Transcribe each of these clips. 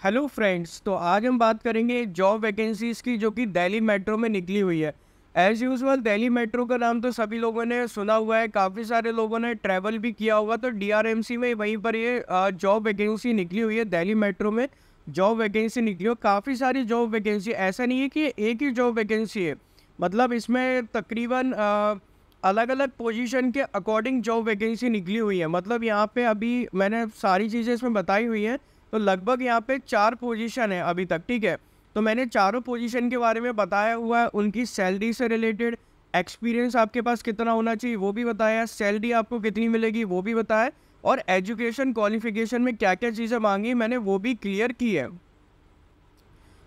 Hello friends, तो आज हम बात करेंगे जॉब वैकेंसीज़ की जो कि दिल्ली मेट्रो में निकली हुई है। एज़ यूजुअल दिल्ली मेट्रो का नाम तो सभी लोगों ने सुना हुआ है, काफ़ी सारे लोगों ने ट्रैवल भी किया होगा। तो डीआरएमसी में वहीं पर ये जॉब वैकेंसी निकली हुई है। दिल्ली मेट्रो में जॉब वैकेंसी निकली हो, काफ़ी सारी जॉब वैकेंसी, ऐसा नहीं है कि एक ही जॉब वैकेंसी है। मतलब इसमें तकरीबन अलग अलग पोजीशन के अकॉर्डिंग जॉब वैकेंसी निकली हुई है। मतलब यहाँ पे अभी मैंने सारी चीज़ें इसमें बताई हुई हैं। तो लगभग यहाँ पे 4 पोजीशन है अभी तक, ठीक है। तो मैंने चारों पोजीशन के बारे में बताया हुआ है, उनकी सैलरी से रिलेटेड, एक्सपीरियंस आपके पास कितना होना चाहिए वो भी बताया, सैलरी आपको कितनी मिलेगी वो भी बताया, और एजुकेशन क्वालिफिकेशन में क्या क्या चीज़ें मांगी मैंने वो भी क्लियर की है।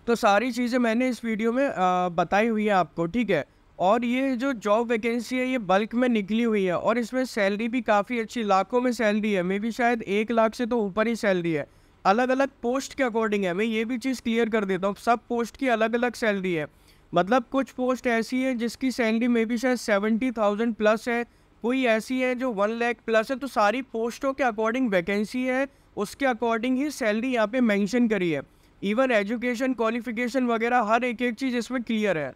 तो सारी चीज़ें मैंने इस वीडियो में बताई हुई है आपको, ठीक है। और ये जो जॉब वैकेंसी है ये बल्क में निकली हुई है और इसमें सैलरी भी काफ़ी अच्छी, लाखों में सैलरी है, मे बी शायद 1 लाख से तो ऊपर ही सैलरी है। अलग अलग पोस्ट के अकॉर्डिंग है, मैं ये भी चीज़ क्लियर कर देता हूँ, सब पोस्ट की अलग अलग सैलरी है। मतलब कुछ पोस्ट ऐसी है जिसकी सैलरी मे बी शायद 70,000 प्लस है, कोई ऐसी है जो 1 लाख प्लस है। तो सारी पोस्टों के अकॉर्डिंग वैकेंसी है, उसके अकॉर्डिंग ही सैलरी यहाँ पे मेंशन करी है। इवन एजुकेशन क्वालिफिकेशन वगैरह हर एक एक चीज़ इसमें क्लियर है।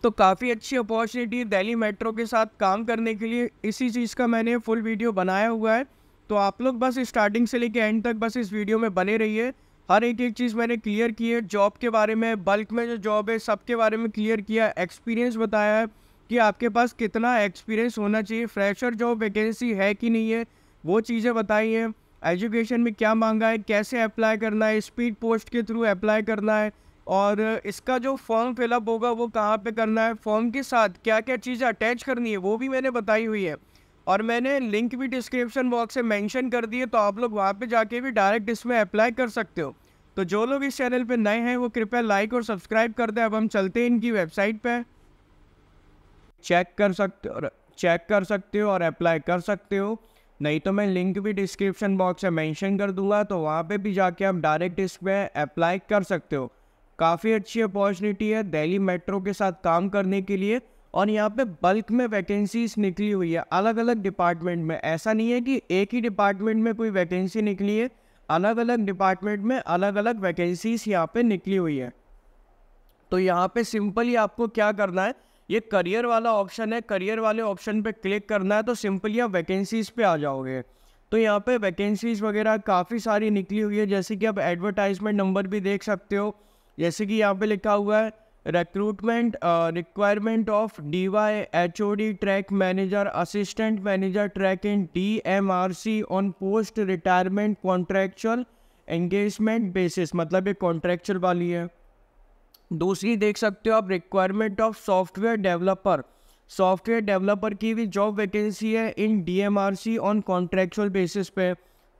तो काफ़ी अच्छी अपॉर्चुनिटी दिल्ली मेट्रो के साथ काम करने के लिए, इसी चीज़ का मैंने फुल वीडियो बनाया हुआ है। तो आप लोग बस स्टार्टिंग से लेके एंड तक बस इस वीडियो में बने रहिए। हर एक एक चीज़ मैंने क्लियर की है, जॉब के बारे में, बल्क में जो जॉब है सब के बारे में क्लियर किया, एक्सपीरियंस बताया है कि आपके पास कितना एक्सपीरियंस होना चाहिए, फ्रेशर जॉब वैकेंसी है कि नहीं है वो चीज़ें बताई हैं। एजुकेशन में क्या मांगा है, कैसे अप्लाई करना है, स्पीड पोस्ट के थ्रू अप्लाई करना है, और इसका जो फॉर्म फिलअप होगा वो कहाँ पे करना है, फॉर्म के साथ क्या क्या चीज़ें अटैच करनी है वो भी मैंने बताई हुई है। और मैंने लिंक भी डिस्क्रिप्शन बॉक्स में मेंशन कर दिए, तो आप लोग वहाँ पे जाके भी डायरेक्ट इसमें अप्लाई कर सकते हो। तो जो लोग इस चैनल पे नए हैं वो कृपया लाइक और सब्सक्राइब कर दें। अब हम चलते हैं इनकी वेबसाइट पे, चेक कर सकते हो और अप्लाई कर सकते हो। नहीं तो मैं लिंक भी डिस्क्रिप्शन बॉक्स में मेंशन कर दूंगा, तो वहाँ पे भी जाके आप डायरेक्ट इस पर अप्लाई कर सकते हो। काफ़ी अच्छी अपॉर्चुनिटी है दिल्ली मेट्रो के साथ काम करने के लिए, और यहाँ पे बल्क में वैकेंसीज निकली हुई है अलग अलग डिपार्टमेंट में। ऐसा नहीं है कि एक ही डिपार्टमेंट में कोई वैकेंसी निकली है, अलग अलग डिपार्टमेंट में अलग अलग वैकेंसीज यहाँ पे निकली हुई है। तो यहाँ पे सिंपली आपको क्या करना है, ये करियर वाला ऑप्शन है, करियर वाले ऑप्शन पे क्लिक करना है, तो सिंपली आप वैकेंसीज पे आ जाओगे। तो यहाँ पे वैकेंसीज वगैरह काफ़ी सारी निकली हुई है, जैसे कि आप एडवर्टाइजमेंट नंबर भी देख सकते हो। जैसे कि यहाँ पे लिखा हुआ है recruitment requirement of DY HOD track manager assistant manager track in DMRC on post retirement contractual engagement basis, मतलब ये कॉन्ट्रैक्चुअल वाली है। दूसरी देख सकते हो आप रिक्वायरमेंट ऑफ सॉफ्टवेयर डेवलपर की भी जॉब वैकेंसी है इन DMRC ऑन कॉन्ट्रैक्चुअल बेसिस पे,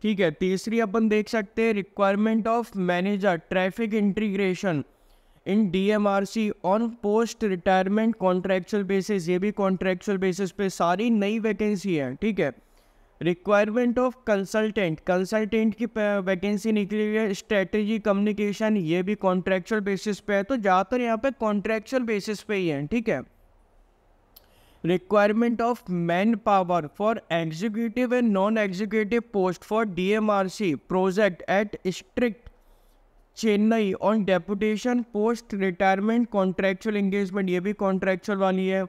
ठीक है। तीसरी अपन देख सकते हैं requirement of manager traffic integration in DMRC on post retirement contractual basis, ये भी कॉन्ट्रैक्चुअल बेसिस पे सारी नई वैकेंसी है, ठीक है। रिक्वायरमेंट ऑफ कंसल्टेंट की वैकेंसी निकली हुई है, स्ट्रेटेजी कम्युनिकेशन, ये भी कॉन्ट्रैक्चुअल बेसिस पे है। तो ज़्यादातर यहाँ पे कॉन्ट्रैक्चुअल बेसिस पे ही है, ठीक है। Requirement of man power for executive and non executive post for DMRC project at strict Chennai on deputation post retirement contractual engagement, ये भी कॉन्ट्रैक्चुअल वाली है।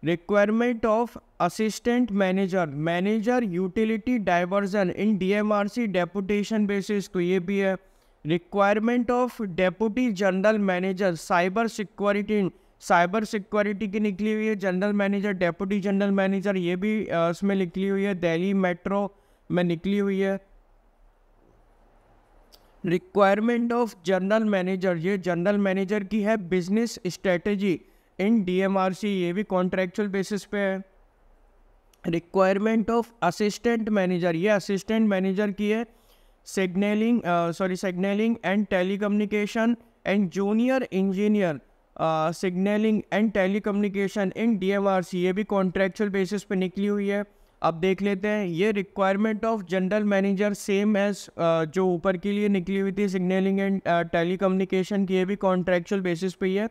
Requirement of assistant manager utility diversion in DMRC deputation basis, तो ये भी है। Requirement of deputy general manager cyber security की निकली हुई है, general manager deputy general manager, ये भी उसमें निकली हुई है, दिल्ली मेट्रो में निकली हुई है। रिक्वायरमेंट ऑफ जनरल मैनेजर, ये जनरल मैनेजर की है बिजनेस स्ट्रेटेजी इन DMRC, ये भी कॉन्ट्रैक्चुअल बेसिस पे है। रिक्वायरमेंट ऑफ असिस्टेंट मैनेजर, ये असिस्टेंट मैनेजर की है signalling and telecommunication and junior engineer signalling and telecommunication in DMRC, ये भी कॉन्ट्रैक्चुअल बेसिस पे निकली हुई है। अब देख लेते हैं ये requirement of general manager, same as जो ऊपर के लिए निकली हुई थी सिग्नलिंग एंड टेलीकम्युनिकेशन की, ये भी कॉन्ट्रैक्चुअल बेसिस पे ही है।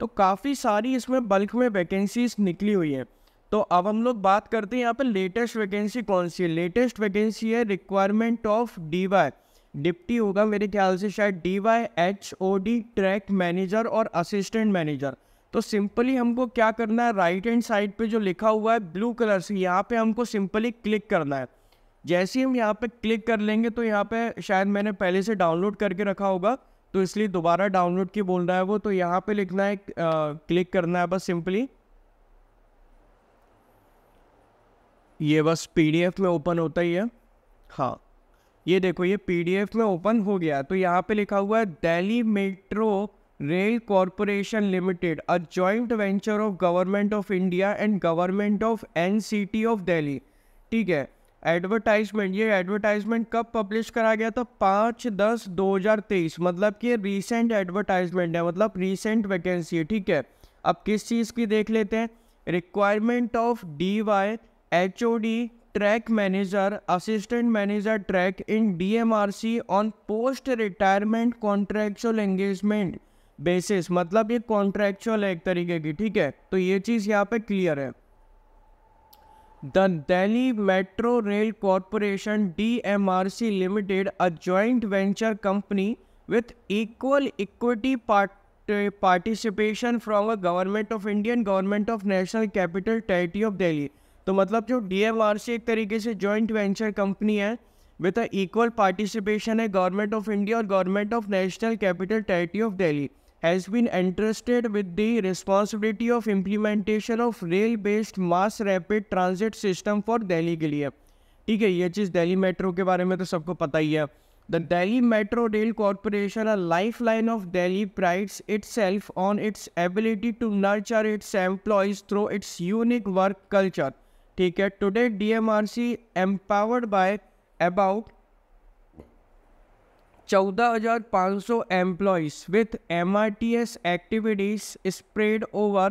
तो काफ़ी सारी इसमें बल्क में वैकेंसीज निकली हुई है। तो अब हम लोग बात करते हैं यहाँ पे लेटेस्ट वैकेंसी कौन सी है। लेटेस्ट वैकेंसी है रिक्वायरमेंट ऑफ DY डिप्टी होगा मेरे ख्याल से शायद DYHOD, ट्रैक मैनेजर और असिस्टेंट मैनेजर। तो सिंपली हमको क्या करना है, राइट हैंड साइड पे जो लिखा हुआ है ब्लू कलर से, यहाँ पे हमको सिंपली क्लिक करना है। जैसे ही हम यहाँ पे क्लिक कर लेंगे तो यहाँ पे शायद मैंने पहले से डाउनलोड करके रखा होगा, तो इसलिए दोबारा डाउनलोड की बोल रहा है वो। तो यहाँ पे लिखना है, क्लिक करना है बस सिंपली। ये बस PDF में ओपन होता ही है। हाँ, ये देखो ये PDF में ओपन हो गया। तो यहाँ पे लिखा हुआ है Delhi metro rail corporation limited, a joint venture of government of India and government of NCT of Delhi. ठीक है। एडवर्टाइजमेंट, ये एडवर्टाइजमेंट कब पब्लिश करा गया था? 5/10/2023, मतलब कि रीसेंट एडवर्टाइजमेंट है, मतलब रीसेंट वैकेंसी है। ठीक है। अब किस चीज़ की देख लेते हैं। Requirement of DYHOD track manager, assistant manager track in DMRC on post retirement contractual engagement basis, मतलब ये कॉन्ट्रेक्चुअल है एक तरीके की। ठीक है। तो ये चीज़ यहाँ पे क्लियर है। The Delhi Metro Rail Corporation DMRC Limited, a joint venture company with equal equity participation from a Government of India and Government of National Capital Territory of Delhi। तो मतलब जो DMRC एक तरीके से जॉइंट वेंचर कंपनी है with a equal participation है government of India और government of national capital territory of Delhi, has been entrusted with the responsibility of implementation of rail based mass rapid transit system for Delhi के लिए। ठीक है। ये चीज़ Delhi metro के बारे में तो सबको पता ही है। The Delhi Metro Rail Corporation, a lifeline of Delhi, prides itself on its ability to nurture its employees through its unique work culture। ठीक है। Today DMRC empowered by about 14,500 employees with MRTS activities spread over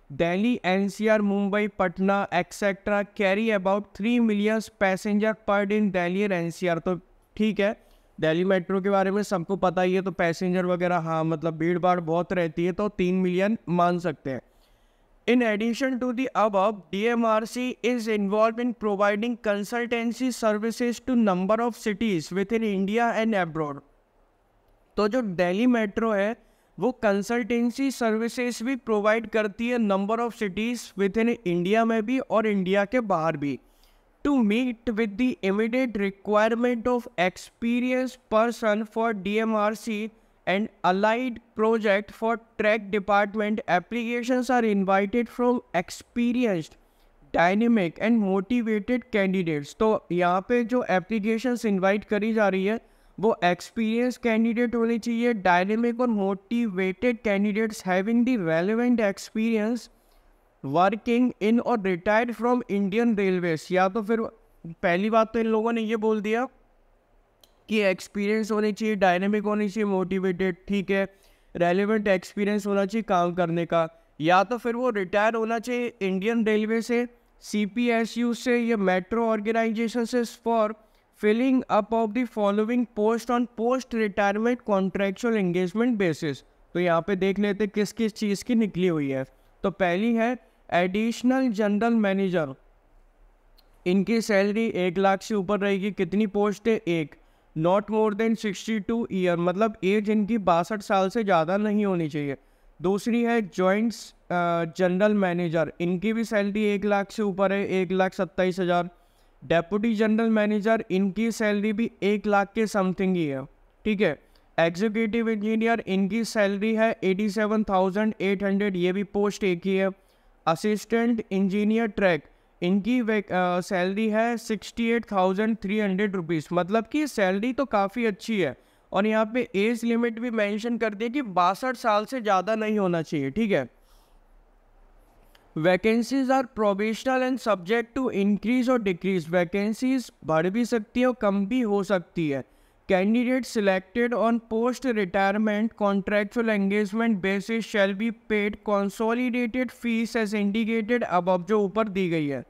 Delhi, NCR, Mumbai, Patna, etc. carry about 3 million passengers per day in Delhi और NCR। तो ठीक है, Delhi metro के बारे में सबको पता ही है। तो पैसेंजर वगैरह हाँ मतलब भीड़ भाड़ बहुत रहती है, तो 3 मिलियन मान सकते हैं। In addition to the above, DMRC is involved in providing consultancy services to number of cities within India and abroad। तो जो दिल्ली मेट्रो है वो कंसल्टेंसी सर्विसेज भी प्रोवाइड करती है number of cities with in India में भी और इंडिया के बाहर भी, to meet with the immediate requirement of experience person for DMRC and allied project for track department। Applications are invited from experienced, dynamic and motivated candidates। तो यहाँ पे जो applications invite करी जा रही है वो experienced candidate होनी चाहिए, dynamic और motivated candidates having the relevant experience working in or retired from Indian Railways। या तो फिर पहली बात तो इन लोगों ने ये बोल दिया कि एक्सपीरियंस होनी चाहिए, डायनेमिक होनी चाहिए, मोटिवेटेड। ठीक है। रेलेवेंट एक्सपीरियंस होना चाहिए काम करने का, या तो फिर वो रिटायर होना चाहिए इंडियन रेलवे से, CPSU से या मेट्रो ऑर्गेनाइजेशन से for filling up of the following post on post retirement contractual engagement basis. तो यहाँ पे देख लेते किस किस चीज़ की निकली हुई है। तो पहली है एडिशनल जनरल मैनेजर, इनकी सैलरी 1 लाख से ऊपर रहेगी। कितनी पोस्ट है? 1। नॉट मोर देन 62 ईयर, मतलब एज इनकी 62 साल से ज़्यादा नहीं होनी चाहिए। दूसरी है जॉइंट जनरल मैनेजर, इनकी भी सैलरी 1 लाख से ऊपर है, 1,27,000। डेप्यूटी जनरल मैनेजर, इनकी सैलरी भी 1 लाख के समथिंग ही है। ठीक है। एग्जीक्यूटिव इंजीनियर, इनकी सैलरी है 87,800, ये भी पोस्ट एक ही है। असिस्टेंट इंजीनियर ट्रैक, इनकी सैलरी है 68,300 रुपीज़, मतलब कि सैलरी तो काफ़ी अच्छी है। और यहाँ पे एज लिमिट भी मेंशन कर दिया कि 62 साल से ज़्यादा नहीं होना चाहिए। ठीक है। Vacancies are probational and subject to increase और डिक्रीज, वैकेंसीज बढ़ भी सकती है और कम भी हो सकती है। Candidate selected on post retirement contractual engagement basis shall be paid consolidated fees as indicated above, जो ऊपर दी गई है।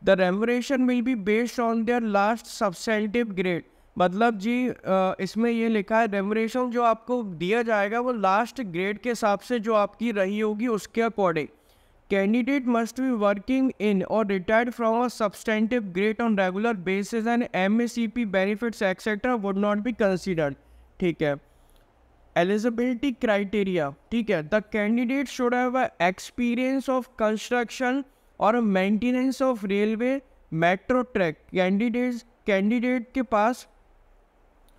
The remuneration will be based on their last substantive grade, मतलब जी इसमें ये लिखा है रेम्युनरेशन जो आपको दिया जाएगा वो लास्ट ग्रेड के हिसाब से जो आपकी रही होगी उसके according. Candidate must be working in or retired from a substantive grade on regular basis and MACP benefits etc. would not be considered. ठीक है. Eligibility criteria. ठीक है. The candidate should have a experience of construction or maintenance of railway, metro track. Candidate के पास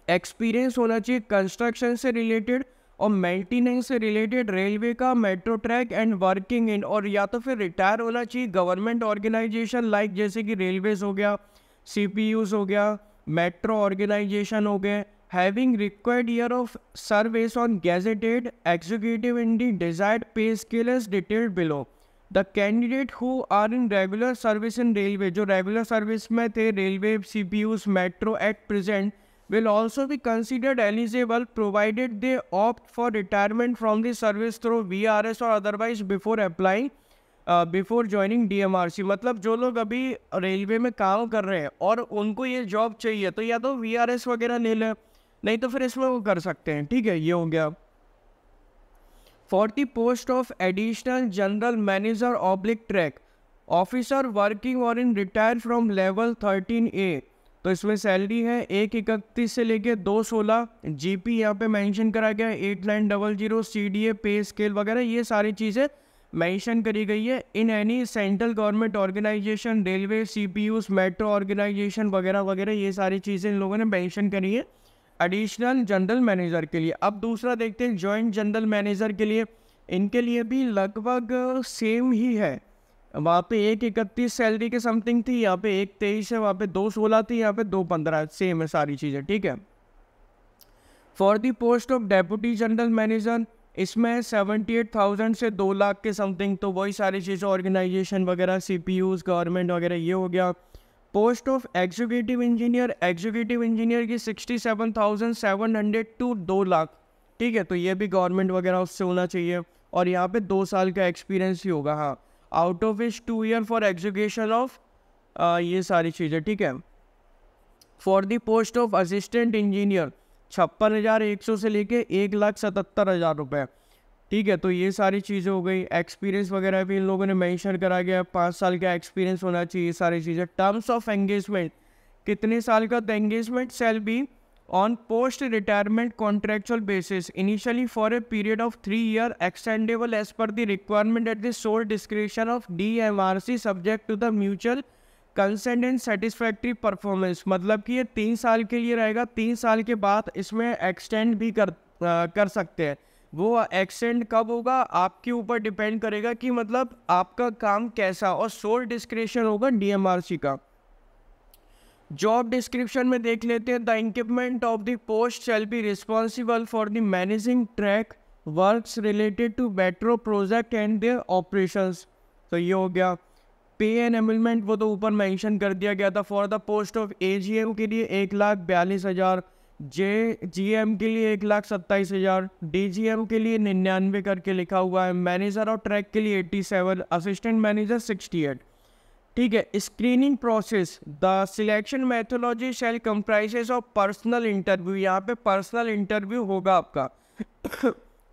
experience होना चाहिए construction से related और maintenance से रिलेटेड रेलवे का, metro track and working in, और या तो फिर रिटायर होना चाहिए गवर्नमेंट ऑर्गेनाइजेशन लाइक जैसे कि रेलवेज हो गया, CPUs हो गया, मेट्रो ऑर्गेनाइजेशन हो गए, having required year of service on gazetted executive in the desired pay scale is detailed below. The candidate who are in regular service in railway, जो regular service में थे railway, CPUs, metro at present, will also be considered eligible provided they opt for retirement from the service through VRS or otherwise before applying before joining DMRC. मतलब जो लोग अभी railway में काम कर रहे हैं और उनको ये जॉब चाहिए तो या तो VRS वगैरह ले लें, नहीं तो फिर इसमें वो कर सकते हैं. ठीक है, ये हो गया. For the post of additional general manager oblique track officer working or in retired from level 13A, तो इसमें सैलरी है 131 से लेके 216. GP यहाँ पे मेंशन करा गया है 8900. CDA पे स्केल वगैरह ये सारी चीज़ें मेंशन करी गई है. In any central government organization, railway, CPUs, metro organization वगैरह वगैरह ये सारी चीज़ें इन लोगों ने मेंशन करी है एडिशनल जनरल मैनेजर के लिए. अब दूसरा देखते हैं जॉइंट जनरल मैनेजर के लिए. इनके लिए भी लगभग सेम ही है. वहाँ पे 131 सैलरी के समथिंग थी, यहाँ पे 123 है, वहाँ पे 216 थी, यहाँ पे 215. सेम है सारी चीज़ें. ठीक है. For the post of deputy general manager इसमें 78,000 से 2 लाख के समथिंग. तो वही सारी चीज़ें ऑर्गेनाइजेशन वगैरह, CPUs, गवर्नमेंट वगैरह ये हो गया. पोस्ट ऑफ एग्जीक्यूटिव इंजीनियर की 67,700 टू 2 लाख. ठीक है, तो ये भी गवर्नमेंट वगैरह उससे होना चाहिए और यहाँ पे 2 साल का एक्सपीरियंस ही होगा. हाँ, आउट ऑफ इस 2 ईयर फॉर एग्जीक्यूशन ऑफ ये सारी चीज़ें. ठीक है. For the post of assistant engineer 56,100 से लेके 1,77,000 रुपये. ठीक है, तो ये सारी चीज़ें हो गई. एक्सपीरियंस वगैरह भी इन लोगों ने मेंशन करा गया, 5 साल का एक्सपीरियंस होना चाहिए. ये सारी चीज़ें. टर्म्स ऑफ एंगेजमेंट कितने साल का? The engagement shall be on post retirement contractual basis initially for a period of 3 years extendable as per the requirement at the sole discretion of DMRC subject to the mutual consent and satisfactory performance. मतलब कि ये 3 साल के लिए रहेगा. 3 साल के बाद इसमें एक्सटेंड भी कर सकते हैं. वो एक्सटेंड कब होगा आपके ऊपर डिपेंड करेगा कि मतलब आपका काम कैसा, और सोल डिस्क्रिप्शन होगा DMRC का. जॉब डिस्क्रिप्शन में देख लेते हैं. The increment of the post shall be responsible for the managing track works related to metro project and their operations. तो ये हो गया. पे एंड एमिलमेंट वो तो ऊपर मेंशन कर दिया गया था. For the post of AGM के लिए 1,42,000, GM के लिए 1,27,000, DGM के लिए 99 करके लिखा हुआ है. मैनेजर और ट्रैक के लिए 87, असिस्टेंट मैनेजर 68. ठीक है. Screening process. The selection methodology shall comprises of personal interview. यहाँ पे पर्सनल इंटरव्यू होगा आपका.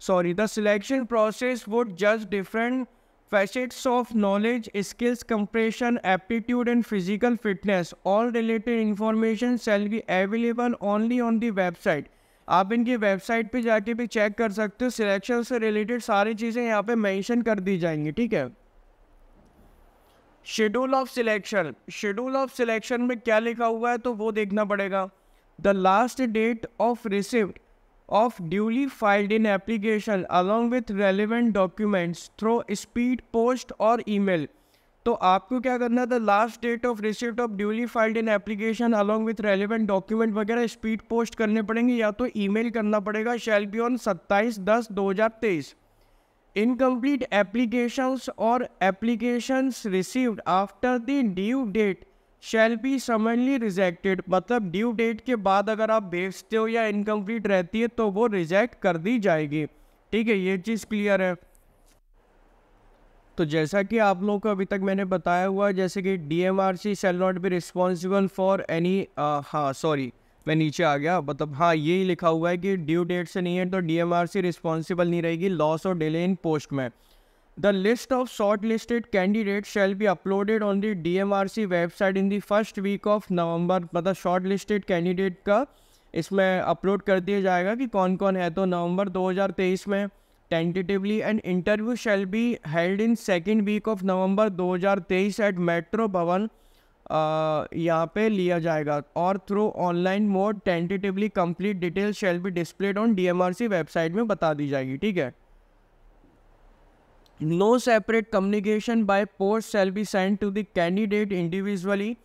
Sorry. The selection process would जज different facets of knowledge, skills, comprehension, aptitude and physical fitness. All related information shall be available only on the website. आप इनकी website पे जाके भी चेक कर सकते हो. सिलेक्शन से रिलेटेड सारी चीज़ें यहाँ पे मेंशन कर दी जाएंगी. ठीक है. Schedule of selection. Schedule of selection में क्या लिखा हुआ है तो वो देखना पड़ेगा. The last date of receipt of duly filed in application along with relevant documents through speed post और email. तो आपको क्या करना है, the last date of receipt of duly filled in application along with relevant document वगैरह speed post करने पड़ेंगे या तो ईमेल करना पड़ेगा. Shall be on 27/10/2023. Incomplete applications और applications received after the due date shall be summarily rejected. मतलब due date के बाद अगर आप भेजते हो या इनकम्प्लीट रहती है तो वो रिजेक्ट कर दी जाएगी. ठीक है, ये चीज़ क्लियर है. तो जैसा कि आप लोगों को अभी तक मैंने बताया हुआ, जैसे कि DMRC shall not be responsible for any. हाँ सॉरी, मैं नीचे आ गया. मतलब हाँ, यही लिखा हुआ है कि ड्यू डेट से नहीं है तो DMRC रिस्पॉन्सिबल नहीं रहेगी लॉस और डिले इन पोस्ट में. The list of short listed candidate shall be uploaded on the DMRC website in the first week of November. मतलब शॉर्ट लिस्टेड कैंडिडेट का इसमें अपलोड कर दिया जाएगा कि कौन कौन है। तो नवंबर 2023 में tentatively and interview shall be held in second week of November 2023 at metro Bhawan यहाँ पे लिया जाएगा और through online mode tentatively complete detail shall be displayed on DMRC website में बता दी जाएगी। ठीक है। No separate communication by post shall be send to the candidate individually.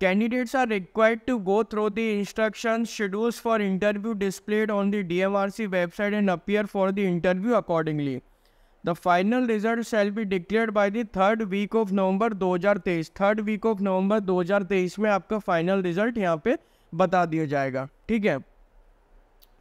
Candidates are required to go through the instructions, schedules for interview displayed on the DMRC website and appear for the interview accordingly. The final result shall be declared by the third week of November 2023. Third week of November 2023 में आपका final result यहाँ पे बता दिया जाएगा। ठीक है।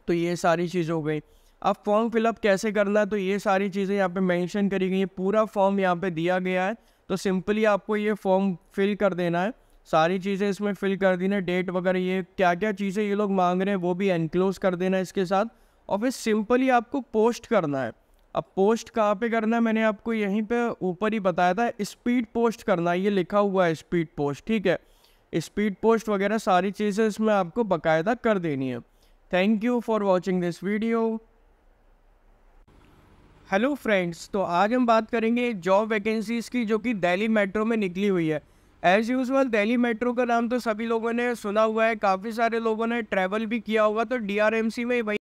तो ये सारी चीज़ हो गई। अब फॉर्म फिलअप कैसे करना है, तो ये सारी चीज़ें यहाँ पे मेंशन करी गई है। पूरा फॉर्म यहाँ पे दिया गया है, तो सिंपली आपको ये फॉर्म फिल कर देना है। सारी चीज़ें इसमें फिल कर देना, डेट वगैरह ये क्या क्या चीज़ें ये लोग मांग रहे हैं वो भी एनक्लोज कर देना इसके साथ। और फिर सिंपली आपको पोस्ट करना है। अब पोस्ट कहाँ पे करना है, मैंने आपको यहीं पे ऊपर ही बताया था, स्पीड पोस्ट करना है, ये लिखा हुआ है स्पीड पोस्ट। ठीक है। स्पीड पोस्ट वगैरह सारी चीज़ें इसमें आपको बाकायदा कर देनी है। Thank you for watching this video. Hello friends, तो आज हम बात करेंगे जॉब वैकेंसीज़ की जो कि दिल्ली मेट्रो में निकली हुई है। एज़ यूजुअल दिल्ली मेट्रो का नाम तो सभी लोगों ने सुना हुआ है, काफ़ी सारे लोगों ने ट्रैवल भी किया होगा। तो DRMC में वही